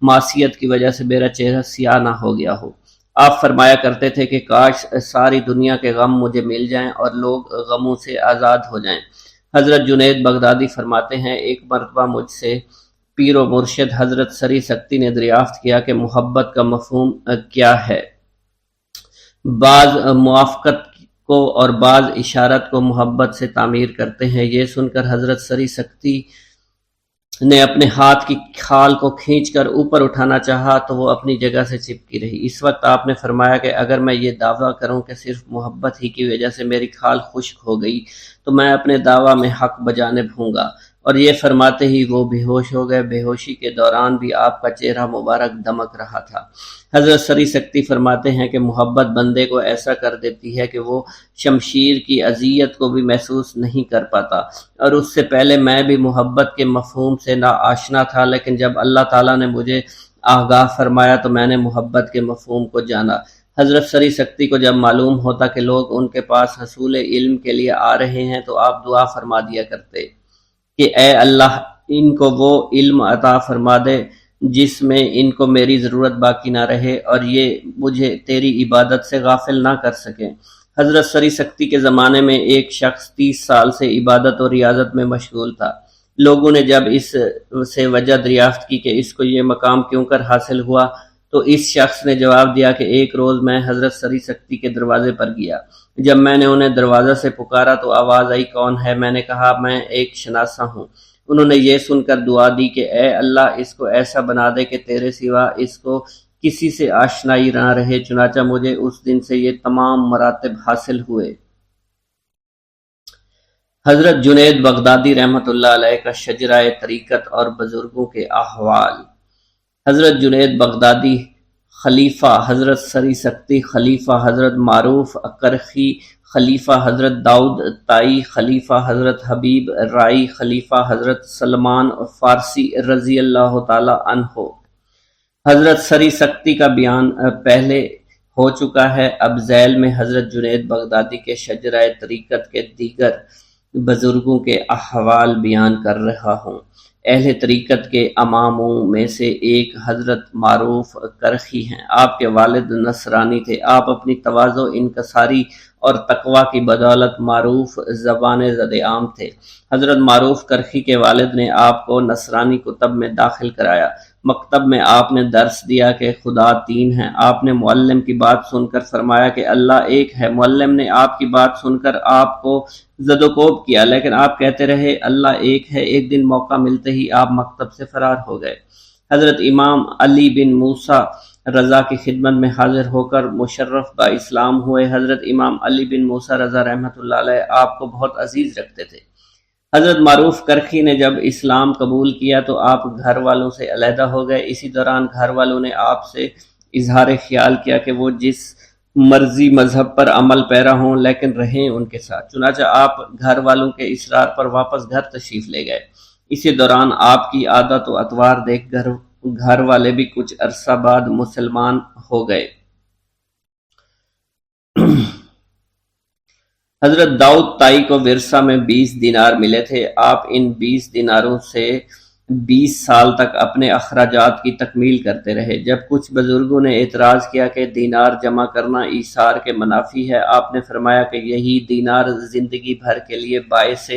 معصیت کی وجہ سے میرا چہرہ سیاہ نہ ہو گیا ہو۔ آپ فرمایا کرتے تھے کہ کاش ساری دنیا کے غم مجھے مل جائیں اور لوگ غموں سے آزاد ہو جائیں۔ حضرت جنید بغدادی فرماتے ہیں ایک مرتبہ مجھ سے پیر و مرشد حضرت سری سکتی نے دریافت کیا کہ محبت کا مفہوم کیا ہے۔ بعض موافقت کو اور بعض اشارت کو محبت سے تعمیر کرتے ہیں۔ یہ سن کر حضرت سری سکتی نے اپنے ہاتھ کی کھال کو کھینچ کر اوپر اٹھانا چاہا تو وہ اپنی جگہ سے چپکی رہی۔ اس وقت آپ نے فرمایا کہ اگر میں یہ دعویٰ کروں کہ صرف محبت ہی کی وجہ سے میری کھال خشک ہو گئی تو میں اپنے دعویٰ میں حق بجانب ہوں گا۔ اور یہ فرماتے ہی وہ بے ہوش ہو گئے۔ بے ہوشی کے دوران بھی آپ کا چہرہ مبارک دمک رہا تھا۔ حضرت سری سکتی فرماتے ہیں کہ محبت بندے کو ایسا کر دیتی ہے کہ وہ شمشیر کی اذیت کو بھی محسوس نہیں کر پاتا، اور اس سے پہلے میں بھی محبت کے مفہوم سے نا آشنا تھا، لیکن جب اللہ تعالیٰ نے مجھے آگاہ فرمایا تو میں نے محبت کے مفہوم کو جانا۔ حضرت سری سکتی کو جب معلوم ہوتا کہ لوگ ان کے پاس حصول علم کے لیے آ رہے ہیں تو آپ دعا فرما دیا کرتے کہ اے اللہ ان کو وہ علم عطا فرما دے جس میں ان کو میری ضرورت باقی نہ رہے اور یہ مجھے تیری عبادت سے غافل نہ کر سکیں۔ حضرت سری سکتی کے زمانے میں ایک شخص 30 سال سے عبادت اور ریاضت میں مشغول تھا۔ لوگوں نے جب اس سے وجہ دریافت کی کہ اس کو یہ مقام کیوں کر حاصل ہوا تو اس شخص نے جواب دیا کہ ایک روز میں حضرت سری سکتی کے دروازے پر گیا۔ جب میں نے انہیں دروازہ سے پکارا تو آواز آئی، کون ہے؟ میں نے کہا میں ایک شناسا ہوں۔ انہوں نے یہ سن کر دعا دی کہ اے اللہ اس کو ایسا بنا دے کہ تیرے سوا اس کو کسی سے آشنائی نہ رہے۔ چنانچہ مجھے اس دن سے یہ تمام مراتب حاصل ہوئے۔ حضرت جنید بغدادی رحمۃ اللہ علیہ کا شجرہ طریقت اور بزرگوں کے احوال۔ حضرت جنید بغدادی خلیفہ، حضرت سری سکتی خلیفہ، حضرت معروف کرخی خلیفہ، حضرت داؤد تائی خلیفہ، حضرت حبیب رائی خلیفہ، حضرت سلمان فارسی رضی اللہ تعالی عنہ۔ حضرت سری سکتی کا بیان پہلے ہو چکا ہے، اب ذیل میں حضرت جنید بغدادی کے شجرہ طریقت کے دیگر بزرگوں کے احوال بیان کر رہا ہوں۔ اہل طریقت کے اماموں میں سے ایک حضرت معروف کرخی ہیں۔ آپ کے والد نصرانی تھے۔ آپ اپنی تواضع، انکساری اور تقوی کی بدولت معروف زبان زد عام تھے۔ حضرت معروف کرخی کے والد نے آپ کو نصرانی کتب میں داخل کرایا۔ مکتب میں آپ نے درس دیا کہ خدا تین ہیں۔ آپ نے معلم کی بات سن کر فرمایا کہ اللہ ایک ہے۔ معلم نے آپ کی بات سن کر آپ کو زد و کوب کیا، لیکن آپ کہتے رہے اللہ ایک ہے۔ ایک دن موقع ملتے ہی آپ مکتب سے فرار ہو گئے۔ حضرت امام علی بن موسیٰ رضا کی خدمت میں حاضر ہو کر مشرف با اسلام ہوئے۔ حضرت امام علی بن موسیٰ رضا رحمۃ اللہ علیہ آپ کو بہت عزیز رکھتے تھے۔ حضرت معروف کرخی نے جب اسلام قبول کیا تو آپ گھر والوں سے علیحدہ ہو گئے۔ اسی دوران گھر والوں نے آپ سے اظہار خیال کیا کہ وہ جس مرضی مذہب پر عمل پیرا ہوں لیکن رہیں ان کے ساتھ۔ چنانچہ آپ گھر والوں کے اصرار پر واپس گھر تشریف لے گئے۔ اسی دوران آپ کی عادت و اطوار دیکھ گھر والے بھی کچھ عرصہ بعد مسلمان ہو گئے۔ حضرت داؤد تائی کو ورثہ میں 20 دینار ملے تھے۔ آپ ان 20 دیناروں سے 20 سال تک اپنے اخراجات کی تکمیل کرتے رہے۔ جب کچھ بزرگوں نے اعتراض کیا کہ دینار جمع کرنا ایثار کے منافی ہے، آپ نے فرمایا کہ یہی دینار زندگی بھر کے لیے باعث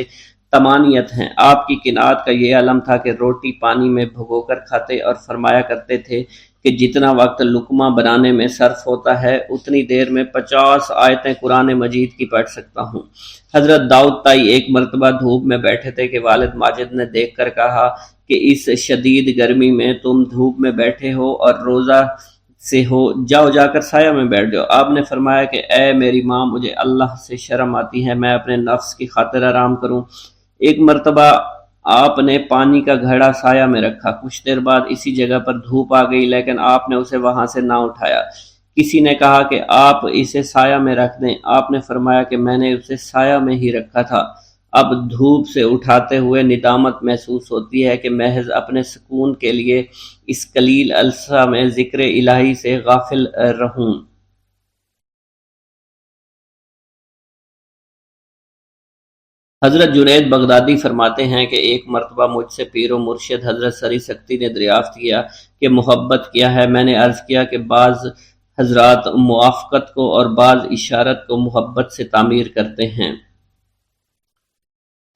طمانینت ہیں۔ آپ کی قناعت کا یہ علم تھا کہ روٹی پانی میں بھگو کر کھاتے اور فرمایا کرتے تھے کہ جتنا وقت لقمہ بنانے میں صرف ہوتا ہے اتنی دیر میں 50 آیتیں قرآن مجید کی پڑھ سکتا ہوں۔ حضرت داؤد تائی ایک مرتبہ دھوپ میں بیٹھے تھے کہ والد ماجد نے دیکھ کر کہا کہ اس شدید گرمی میں تم دھوپ میں بیٹھے ہو اور روزہ سے ہو، جاؤ جا کر سایہ میں بیٹھ جاؤ۔ آپ نے فرمایا کہ اے میری ماں، مجھے اللہ سے شرم آتی ہے، میں اپنے نفس کی خاطر آرام کروں۔ ایک مرتبہ آپ نے پانی کا گھڑا سایہ میں رکھا، کچھ دیر بعد اسی جگہ پر دھوپ آ گئی لیکن آپ نے اسے وہاں سے نہ اٹھایا۔ کسی نے کہا کہ آپ اسے سایہ میں رکھ دیں، آپ نے فرمایا کہ میں نے اسے سایہ میں ہی رکھا تھا۔ اب دھوپ سے اٹھاتے ہوئے ندامت محسوس ہوتی ہے کہ محض اپنے سکون کے لیے اس قلیل عرصہ میں ذکر الہی سے غافل رہوں۔ حضرت جنید بغدادی فرماتے ہیں کہ ایک مرتبہ مجھ سے پیر و مرشد حضرت سری سکتی نے دریافت کیا کہ محبت کیا ہے۔ میں نے عرض کیا کہ بعض حضرات موافقت کو اور بعض اشارت کو محبت سے تعمیر کرتے ہیں۔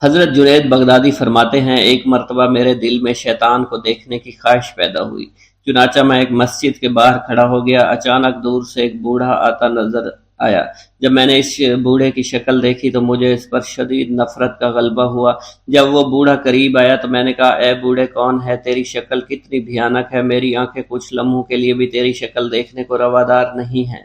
حضرت جنید بغدادی فرماتے ہیں ایک مرتبہ میرے دل میں شیطان کو دیکھنے کی خواہش پیدا ہوئی، چنانچہ میں ایک مسجد کے باہر کھڑا ہو گیا۔ اچانک دور سے ایک بوڑھا آتا نظر آیا۔ جب میں نے اس بوڑھے کی شکل دیکھی تو مجھے اس پر شدید نفرت کا غلبہ ہوا۔ جب وہ بوڑھا قریب آیا تو میں نے کہا اے بوڑھے کون ہے؟ تیری شکل کتنی بھیانک ہے، میری آنکھیں کچھ لمحوں کے لیے بھی تیری شکل دیکھنے کو روادار نہیں ہیں،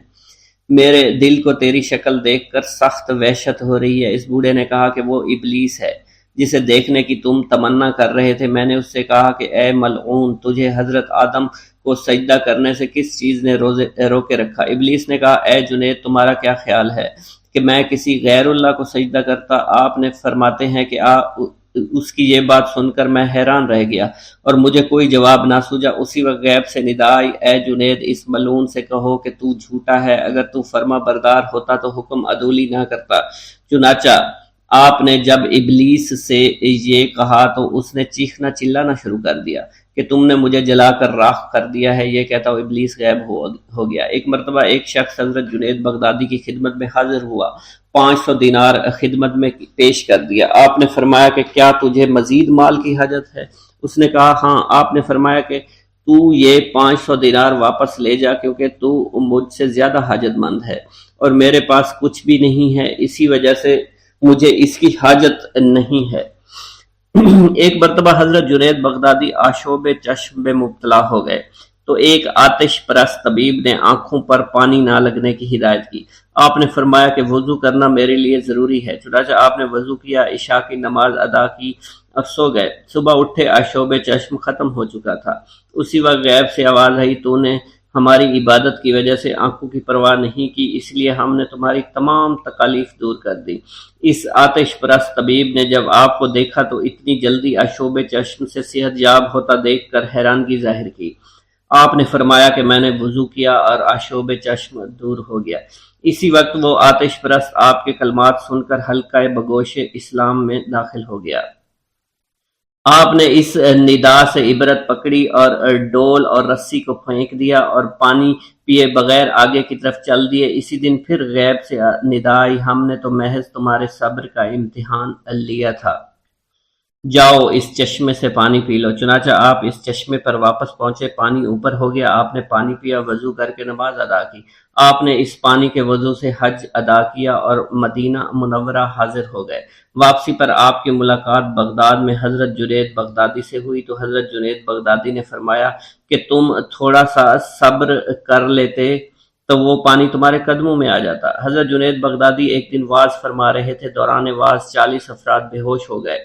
میرے دل کو تیری شکل دیکھ کر سخت وحشت ہو رہی ہے۔ اس بوڑھے نے کہا کہ وہ ابلیس ہے جسے دیکھنے کی تم تمنا کر رہے تھے۔ میں نے اس سے کہا کہ اے ملعون، تجھے حضرت آدم کو سجدہ کرنے سے کس چیز نے روکے رکھا؟ ابلیس نے کہا اے جنید، تمہارا کیا خیال ہے کہ میں کسی غیر اللہ کو سجدہ کرتا؟ آپ نے فرماتے ہیں کہ اس کی یہ بات سن کر میں حیران رہ گیا اور مجھے کوئی جواب نہ سوجا۔ اسی وقت غیب سے ندا آئی، اے جنید، اس ملعون سے کہو کہ تو جھوٹا ہے، اگر تو فرما بردار ہوتا تو حکم عدولی نہ کرتا۔ چنانچہ آپ نے جب ابلیس سے یہ کہا تو اس نے چیخنا چلانا شروع کر دیا۔ کہ تم نے مجھے جلا کر راکھ کر دیا ہے۔ یہ کہتا ہوا ابلیس غائب ہو گیا۔ ایک مرتبہ ایک شخص حضرت جنید بغدادی کی خدمت میں حاضر ہوا، 500 دینار خدمت میں پیش کر دیا۔ آپ نے فرمایا کہ کیا تجھے مزید مال کی حاجت ہے؟ اس نے کہا ہاں۔ آپ نے فرمایا کہ تو یہ 500 دینار واپس لے جا، کیونکہ تو مجھ سے زیادہ حاجت مند ہے اور میرے پاس کچھ بھی نہیں ہے، اسی وجہ سے مجھے اس کی حاجت نہیں ہے۔ ایک مرتبہ حضرت جنید بغدادی آشوب چشم میں مبتلا ہو گئے تو ایک آتش پرست طبیب نے آنکھوں پر پانی نہ لگنے کی ہدایت کی۔ آپ نے فرمایا کہ وضو کرنا میرے لیے ضروری ہے، چنانچہ آپ نے وضو کیا، عشاء کی نماز ادا کی اور سو گئے۔ صبح اٹھے، آشوب چشم ختم ہو چکا تھا۔ اسی وقت غیب سے آواز آئی، تو نے ہماری عبادت کی وجہ سے آنکھوں کی پرواہ نہیں کی، اس لیے ہم نے تمہاری تمام تکالیف دور کر دی۔ اس آتش پرست طبیب نے جب آپ کو دیکھا تو اتنی جلدی آشوب چشم سے صحت یاب ہوتا دیکھ کر حیرانگی ظاہر کی۔ آپ نے فرمایا کہ میں نے وضو کیا اور آشوب چشم دور ہو گیا۔ اسی وقت وہ آتش پرست آپ کے کلمات سن کر حلقہ بگوش اسلام میں داخل ہو گیا۔ آپ نے اس ندا سے عبرت پکڑی اور ڈول اور رسی کو پھینک دیا اور پانی پیے بغیر آگے کی طرف چل دیے۔ اسی دن پھر غیب سے ندا آئی، ہم نے تو محض تمہارے صبر کا امتحان لیا تھا، جاؤ اس چشمے سے پانی پی لو۔ چنانچہ آپ اس چشمے پر واپس پہنچے، پانی اوپر ہو گیا، آپ نے پانی پیا، وضو کر کے نماز ادا کی۔ آپ نے اس پانی کے وضو سے حج ادا کیا اور مدینہ منورہ حاضر ہو گئے۔ واپسی پر آپ کی ملاقات بغداد میں حضرت جنید بغدادی سے ہوئی تو حضرت جنید بغدادی نے فرمایا کہ تم تھوڑا سا صبر کر لیتے تو وہ پانی تمہارے قدموں میں آ جاتا۔ حضرت جنید بغدادی ایک دن واعظ فرما رہے تھے، دوران واعظ 40 افراد بے ہوش ہو گئے۔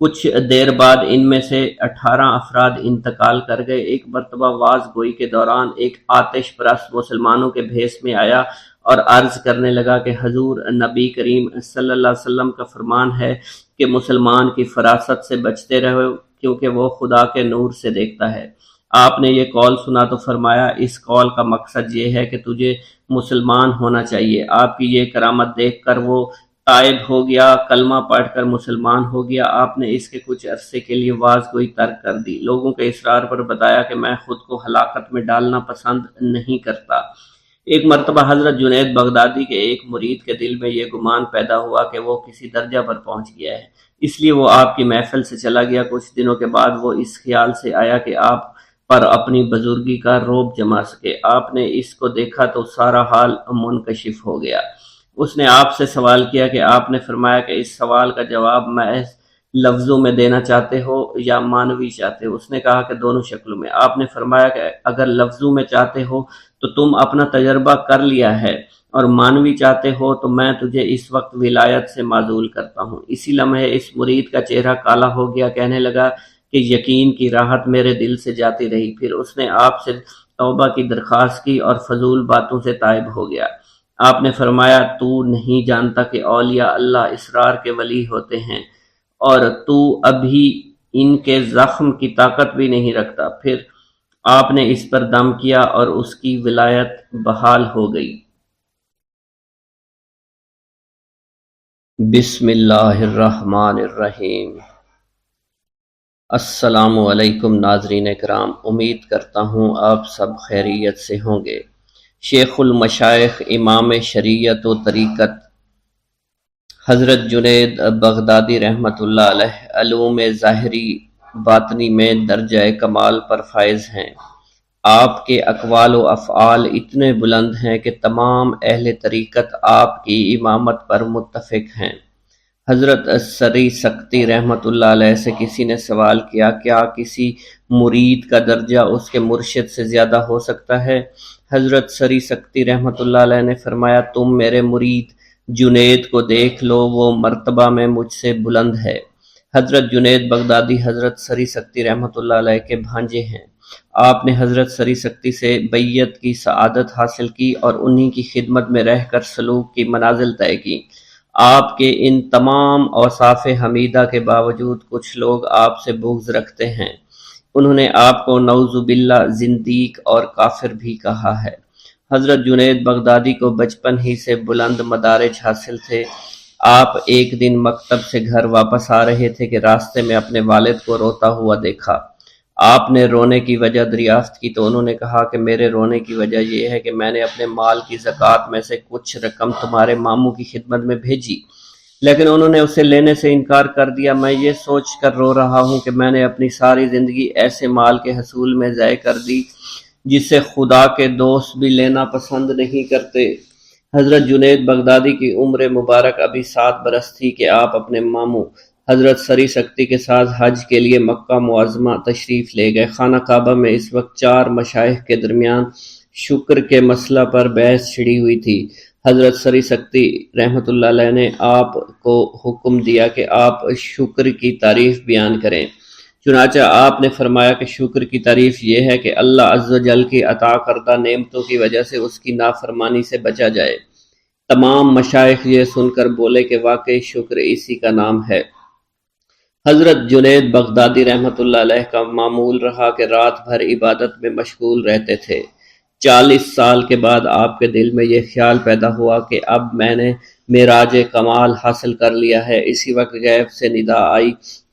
کچھ دیر بعد ان میں سے 18 افراد انتقال کر گئے۔ ایک مرتبہ واعظ گوئی کے دوران ایک آتش پرست مسلمانوں کے بھیس میں آیا اور عرض کرنے لگا کہ حضور نبی کریم صلی اللہ علیہ وسلم کا فرمان ہے کہ مسلمان کی فراست سے بچتے رہو، کیونکہ وہ خدا کے نور سے دیکھتا ہے۔ آپ نے یہ قول سنا تو فرمایا اس قول کا مقصد یہ ہے کہ تجھے مسلمان ہونا چاہیے۔ آپ کی یہ کرامت دیکھ کر وہ تائب ہو گیا، کلمہ پڑھ کر مسلمان ہو گیا۔ آپ نے اس کے کچھ عرصے کے لیے واعظ گوئی ترک کر دی، لوگوں کے اصرار پر بتایا کہ میں خود کو ہلاکت میں ڈالنا پسند نہیں کرتا۔ ایک مرتبہ حضرت جنید بغدادی کے ایک مرید کے دل میں یہ گمان پیدا ہوا کہ وہ کسی درجہ پر پہنچ گیا ہے، اس لیے وہ آپ کی محفل سے چلا گیا۔ کچھ دنوں کے بعد وہ اس خیال سے آیا کہ آپ پر اپنی بزرگی کا رعب جما سکے۔ آپ نے اس کو دیکھا تو سارا حال منکشف ہو گیا۔ اس نے آپ سے سوال کیا کہ آپ نے فرمایا کہ اس سوال کا جواب محض لفظوں میں دینا چاہتے ہو یا معنوی چاہتے ہو؟ اس نے کہا کہ دونوں شکلوں میں۔ آپ نے فرمایا کہ اگر لفظوں میں چاہتے ہو تو تم اپنا تجربہ کر لیا ہے، اور معنوی چاہتے ہو تو میں تجھے اس وقت ولایت سے معزول کرتا ہوں۔ اسی لمحے اس مرید کا چہرہ کالا ہو گیا، کہنے لگا کہ یقین کی راحت میرے دل سے جاتی رہی۔ پھر اس نے آپ سے توبہ کی درخواست کی اور فضول باتوں سے تائب ہو گیا۔ آپ نے فرمایا تو نہیں جانتا کہ اولیاء اللہ اسرار کے ولی ہوتے ہیں اور تو ابھی ان کے زخم کی طاقت بھی نہیں رکھتا۔ پھر آپ نے اس پر دم کیا اور اس کی ولایت بحال ہو گئی۔ بسم اللہ الرحمن الرحیم۔ السلام علیکم ناظرین کرام، امید کرتا ہوں آپ سب خیریت سے ہوں گے۔ شیخ المشائخ امام شریعت و طریقت حضرت جنید بغدادی رحمۃ اللہ علیہ علوم ظاہری باطنی میں درجہ کمال پر فائز ہیں۔ آپ کے اقوال و افعال اتنے بلند ہیں کہ تمام اہل طریقت آپ کی امامت پر متفق ہیں۔ حضرت سری سکتی رحمۃ اللہ علیہ سے کسی نے سوال کیا، کیا کسی مرید کا درجہ اس کے مرشد سے زیادہ ہو سکتا ہے؟ حضرت سری سکتی رحمۃ اللہ علیہ نے فرمایا، تم میرے مرید جنید کو دیکھ لو، وہ مرتبہ میں مجھ سے بلند ہے۔ حضرت جنید بغدادی حضرت سری سکتی رحمۃ اللہ علیہ کے بھانجے ہیں۔ آپ نے حضرت سری سکتی سے بیعت کی سعادت حاصل کی اور انہی کی خدمت میں رہ کر سلوک کی منازل طے کی۔ آپ کے ان تمام اوصاف حمیدہ کے باوجود کچھ لوگ آپ سے بغض رکھتے ہیں۔ انہوں نے آپ کو نعوذ باللہ زندیق اور کافر بھی کہا ہے۔ حضرت جنید بغدادی کو بچپن ہی سے بلند مدارج حاصل تھے۔ آپ ایک دن مکتب سے گھر واپس آ رہے تھے کہ راستے میں اپنے والد کو روتا ہوا دیکھا۔ آپ نے رونے کی وجہ دریافت کی تو انہوں نے کہا کہ میرے رونے کی وجہ یہ ہے کہ میں نے اپنے مال کی زکوٰۃ میں سے کچھ رقم تمہارے ماموں کی خدمت میں بھیجی، لیکن انہوں نے اسے لینے سے انکار کر دیا۔ میں یہ سوچ کر رو رہا ہوں کہ میں نے اپنی ساری زندگی ایسے مال کے حصول میں ضائع کر دی جسے خدا کے دوست بھی لینا پسند نہیں کرتے۔ حضرت جنید بغدادی کی عمر مبارک ابھی 7 برس تھی کہ آپ اپنے ماموں حضرت سری سکتی کے ساتھ حج کے لیے مکہ معظمہ تشریف لے گئے۔ خانہ کعبہ میں اس وقت 4 مشائخ کے درمیان شکر کے مسئلہ پر بحث چھڑی ہوئی تھی۔ حضرت سری سکتی رحمۃ اللہ علیہ نے آپ کو حکم دیا کہ آپ شکر کی تعریف بیان کریں۔ چنانچہ آپ نے فرمایا کہ شکر کی تعریف یہ ہے کہ اللہ عز و جل کی عطا کردہ نعمتوں کی وجہ سے اس کی نافرمانی سے بچا جائے۔ تمام مشائخ یہ سن کر بولے کہ واقعی شکر اسی کا نام ہے۔ حضرت جنید بغدادی رحمۃ اللہ علیہ کا معمول رہا کہ رات بھر عبادت میں مشغول رہتے تھے۔ 40 سال کے بعد آپ کے دل میں یہ خیال پیدا ہوا کہ اب میں نے معراج کمال حاصل کر لیا ہے۔ اسی وقت غیب سے ندا آئی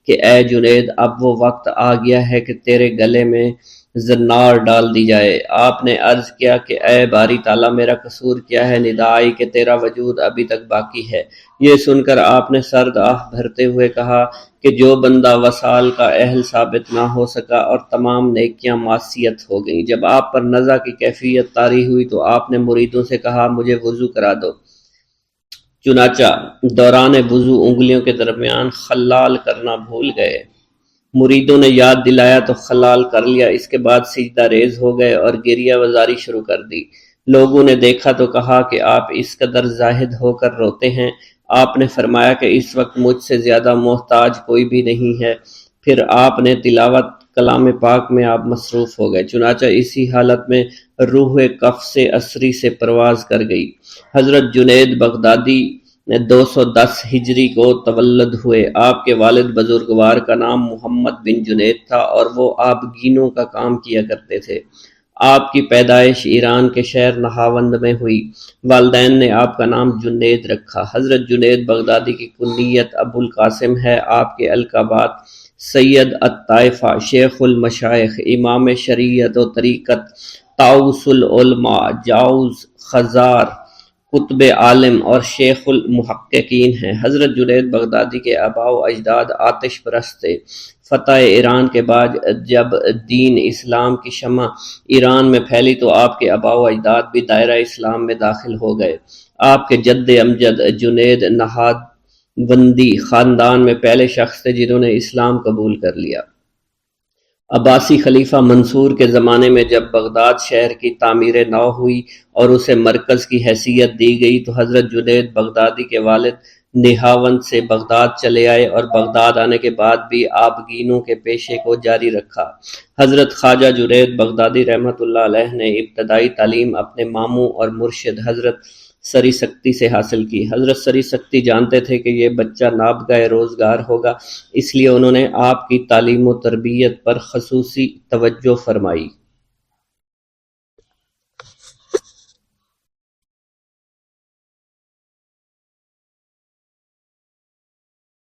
کہ اے جنید، اب وہ وقت آ گیا ہے کہ تیرے گلے میں زنار ڈال دی جائے۔ آپ نے عرض کیا کہ اے باری تعالیٰ، میرا قصور کیا ہے؟ ندا آئی کہ تیرا وجود ابھی تک باقی ہے۔ یہ سن کر آپ نے سرد آہ بھرتے ہوئے کہا کہ جو بندہ وصال کا اہل ثابت نہ ہو سکا اور تمام نیکیاں معصیت ہو گئیں۔ جب آپ پر نزع کی کیفیت طاری ہوئی تو آپ نے مریدوں سے کہا مجھے وضو کرا دو۔ چنانچہ دوران وضو انگلیوں کے درمیان خلال کرنا بھول گئے۔ مریدوں نے یاد دلایا تو خلال کر لیا۔ اس کے بعد سجدہ ریز ہو گئے اور گریہ وزاری شروع کر دی۔ لوگوں نے دیکھا تو کہا کہ آپ اس قدر زاہد ہو کر روتے ہیں۔ آپ نے فرمایا کہ اس وقت مجھ سے زیادہ محتاج کوئی بھی نہیں ہے۔ پھر آپ نے تلاوت کلام پاک میں آپ مصروف ہو گئے۔ چنانچہ اسی حالت میں روح قفس عصری سے پرواز کر گئی۔ حضرت جنید بغدادی 210 ہجری کو تولد ہوئے۔ آپ کے والد بزرگوار کا نام محمد بن جنید تھا اور وہ آبگینوں کا کام کیا کرتے تھے۔ آپ کی پیدائش ایران کے شہر نہاوند میں ہوئی۔ والدین نے آپ کا نام جنید رکھا۔ حضرت جنید بغدادی کی کنیت ابو القاسم ہے۔ آپ کے القابات سید الطائفہ، شیخ المشائخ، امام شریعت و طریقت، طاؤس العلماء، جاؤز خزار، قطب عالم اور شیخ المحققین ہیں۔ حضرت جنید بغدادی کے آباء و اجداد آتش پرست تھے۔ فتح ایران کے بعد جب دین اسلام کی شمع ایران میں پھیلی تو آپ کے آباء و اجداد بھی دائرہ اسلام میں داخل ہو گئے۔ آپ کے جد امجد جنید نہاوندی خاندان میں پہلے شخص تھے جنہوں نے اسلام قبول کر لیا۔ عباسی خلیفہ منصور کے زمانے میں جب بغداد شہر کی تعمیر نو ہوئی اور اسے مرکز کی حیثیت دی گئی تو حضرت جنید بغدادی کے والد نہاوند سے بغداد چلے آئے اور بغداد آنے کے بعد بھی آبگینوں کے پیشے کو جاری رکھا۔ حضرت خواجہ جنید بغدادی رحمۃ اللہ علیہ نے ابتدائی تعلیم اپنے ماموں اور مرشد حضرت سری سکتی سے حاصل کی۔ حضرت سری سکتی جانتے تھے کہ یہ بچہ نابغہ روزگار ہوگا، اس لیے انہوں نے آپ کی تعلیم و تربیت پر خصوصی توجہ فرمائی۔